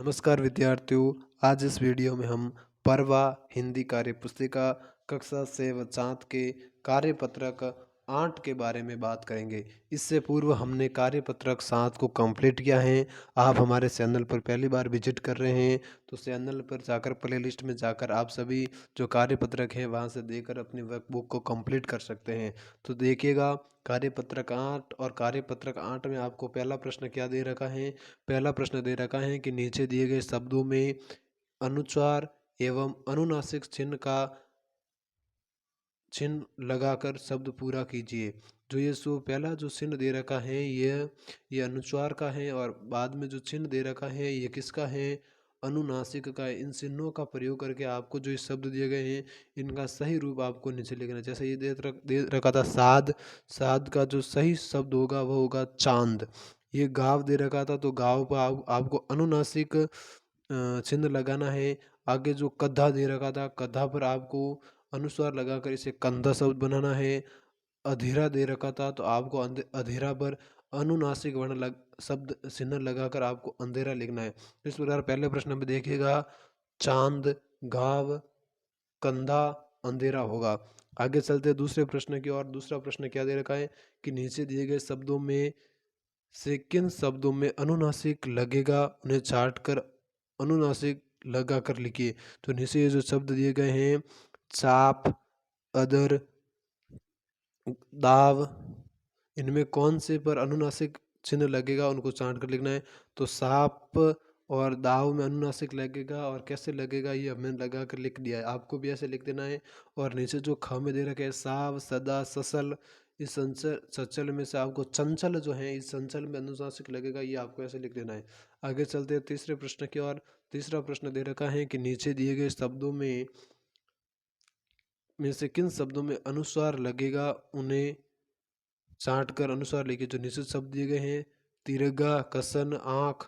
नमस्कार विद्यार्थियों। आज इस वीडियो में हम पर्वा हिंदी कार्य पुस्तिका कक्षा से व 7 के कार्यपत्रक 8 के बारे में बात करेंगे। इससे पूर्व हमने कार्यपत्रक 7 को कंप्लीट किया है। आप हमारे चैनल पर पहली बार विजिट कर रहे हैं तो चैनल पर जाकर प्लेलिस्ट में जाकर आप सभी जो कार्यपत्रक हैं वहां से देखकर अपनी वर्कबुक को कंप्लीट कर सकते हैं। तो देखिएगा, कार्यपत्रक 8 और कार्यपत्रक 8 में आपको पहला प्रश्न क्या दे रखा है। पहला प्रश्न दे रखा है कि नीचे दिए गए शब्दों में अनुस्वार एवं अनुनासिक चिन्ह लगाकर शब्द पूरा कीजिए। जो ये सो पहला जो चिन्ह दे रखा है ये अनुस्वार का है और बाद में जो चिन्ह दे रखा है ये किसका है, अनुनासिक का है। इन चिन्हों का प्रयोग करके आपको जो शब्द दिए गए हैं इनका सही रूप आपको नीचे लिखना है। जैसे ये दे रखा था साध, साध का जो सही शब्द होगा वो होगा चांद। ये गाँव दे रखा था तो गाँव पर आपको अनुनासिक चिन्ह लगाना है। आगे जो कद्धा दे रखा था, कद्धा पर आपको अनुस्वार लगाकर इसे कंधा शब्द बनाना है। अधीरा दे रखा था तो आपको अधीरा पर अनुनासिक वर्ण शब्द चिन्ह लगाकर आपको अंधेरा लिखना है। इस प्रकार पहले प्रश्न में देखिएगा, चांद, गाव, कंधा, अंधेरा होगा। आगे चलते दूसरे प्रश्न की ओर। दूसरा प्रश्न क्या दे रखा है कि नीचे दिए गए शब्दों में से किन शब्दों में अनुनासिक लगेगा उन्हें छाट कर अनुनासिक लगा कर लिखिए। तो नीचे ये जो शब्द दिए गए हैं, चाप, अदर, दाव, इनमें कौन से पर अनुनासिक चिन्ह लगेगा उनको छांट कर लिखना है। तो साप और दाव में अनुनासिक लगेगा और कैसे लगेगा ये हमने लगा कर लिख दिया है, आपको भी ऐसे लिख देना है। और नीचे जो ख में दे रखा है साव, सदा, ससल, इस सचल में से आपको चंचल जो है इस चंचल में अनुनासिक लगेगा, ये आपको ऐसे लिख देना है। आगे चलते हैं तीसरे प्रश्न की ओर। तीसरा प्रश्न दे रखा है कि नीचे दिए गए शब्दों में से किन शब्दों में अनुस्वार लगेगा उन्हें छांट कर अनुस्वार लिखिए। जो नीचे शब्द दिए गए हैं, तिरगा, कसन, आँख,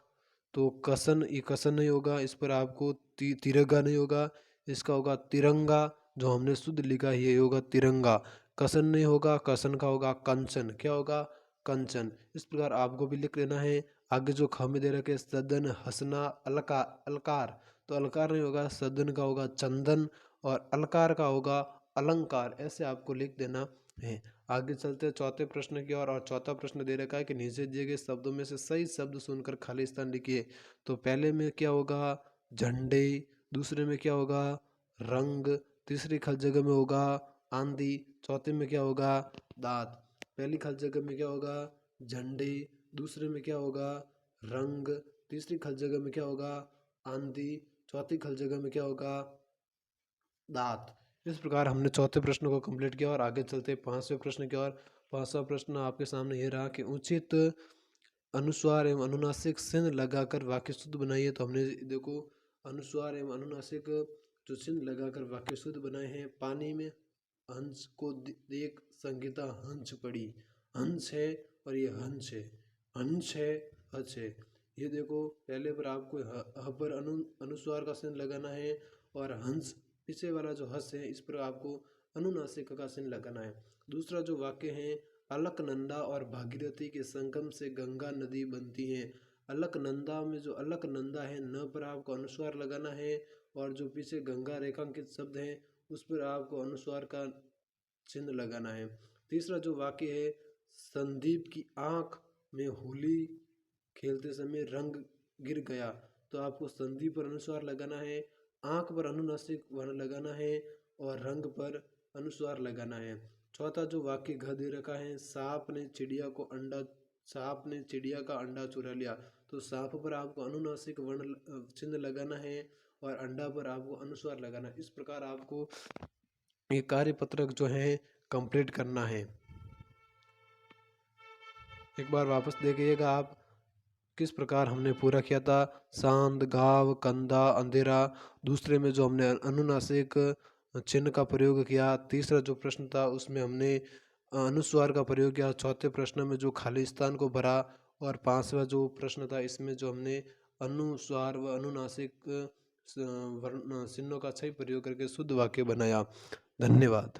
तो कसन, ये कसन नहीं होगा, इस पर आपको तिरगा नहीं होगा, इसका होगा तिरंगा। जो हमने शुद्ध लिखा है ये होगा तिरंगा। कसन नहीं होगा, कसन का होगा कंचन। क्या होगा, कंचन। इस प्रकार आपको भी लिख लेना है। आगे जो ख में दे रखे सदन, हंसना, अलकार, तो अलकार नहीं होगा, सदन का होगा चंदन और अलकार का होगा अलंकार। ऐसे आपको लिख देना है। आगे चलते हैं चौथे प्रश्न की ओर। और चौथा प्रश्न दे रखा है कि नीचे दिए गए शब्दों में से सही शब्द सुनकर खाली स्थान लिखिए। तो पहले में क्या होगा, झंडे, दूसरे में क्या होगा, रंग, तीसरी खाली जगह में होगा आंधी, चौथे में क्या होगा, दांत। पहली खाली जगह में क्या होगा, झंडे, दूसरे में क्या होगा, रंग, तीसरी खाली जगह में क्या होगा, आंधी, चौथी खाली जगह में क्या होगा, दांत। इस प्रकार हमने चौथे प्रश्न को कंप्लीट किया और आगे चलते पांचवें प्रश्न की ओर। पांचवा प्रश्न आपके सामने ये रहा कि उचित अनुस्वार एवं अनुनासिक चिन्ह लगाकर वाक्य शुद्ध बनाइए। तो हमने देखो अनुस्वार एवं अनुनासिक जो चिन्ह लगाकर वाक्य शुद्ध बनाए हैं। पानी में हंस को देख संगीता हंस पड़ी। हंस है और ये हंस है, हंस है, हंस है। ये देखो पहले पर आपको ह पर अनुस्वार का चिन्ह लगाना है और हंस पीछे वाला जो हंस है इस पर आपको अनुनासिक का चिन्ह लगाना है। दूसरा जो वाक्य है, अलकनंदा और भागीरथी के संगम से गंगा नदी बनती है। अलकनंदा में जो अलकनंदा है न पर आपको अनुस्वार लगाना है और जो पीछे गंगा रेखांकित शब्द है उस पर आपको अनुस्वार का चिन्ह लगाना है। तीसरा जो वाक्य है, संदीप की आंख में होली खेलते समय रंग गिर गया। तो आपको संदीप पर अनुस्वार लगाना है, आंख पर अनुनासिक वर्ण लगाना है और रंग पर अनुस्वार लगाना है। चौथा जो वाक्य घ दे रखा है, सांप ने चिड़िया का अंडा चुरा लिया। तो सांप पर आपको अनुनासिक वर्ण चिन्ह लगाना है और अंडा पर आपको अनुस्वार लगाना है। इस प्रकार आपको ये कार्यपत्रक जो है कंप्लीट करना है। एक बार वापस देखिएगा आप किस प्रकार हमने पूरा किया था। सांद, गाव, कंधा, अंधेरा। दूसरे में जो हमने अनुनासिक चिन्ह का प्रयोग किया। तीसरा जो प्रश्न था उसमें हमने अनुस्वार का प्रयोग किया। चौथे प्रश्न में जो खाली स्थान को भरा और पांचवा जो प्रश्न था इसमें जो हमने अनुस्वार व अनुनासिक वर्ण चिन्हों का सही प्रयोग करके शुद्ध वाक्य बनाया। धन्यवाद।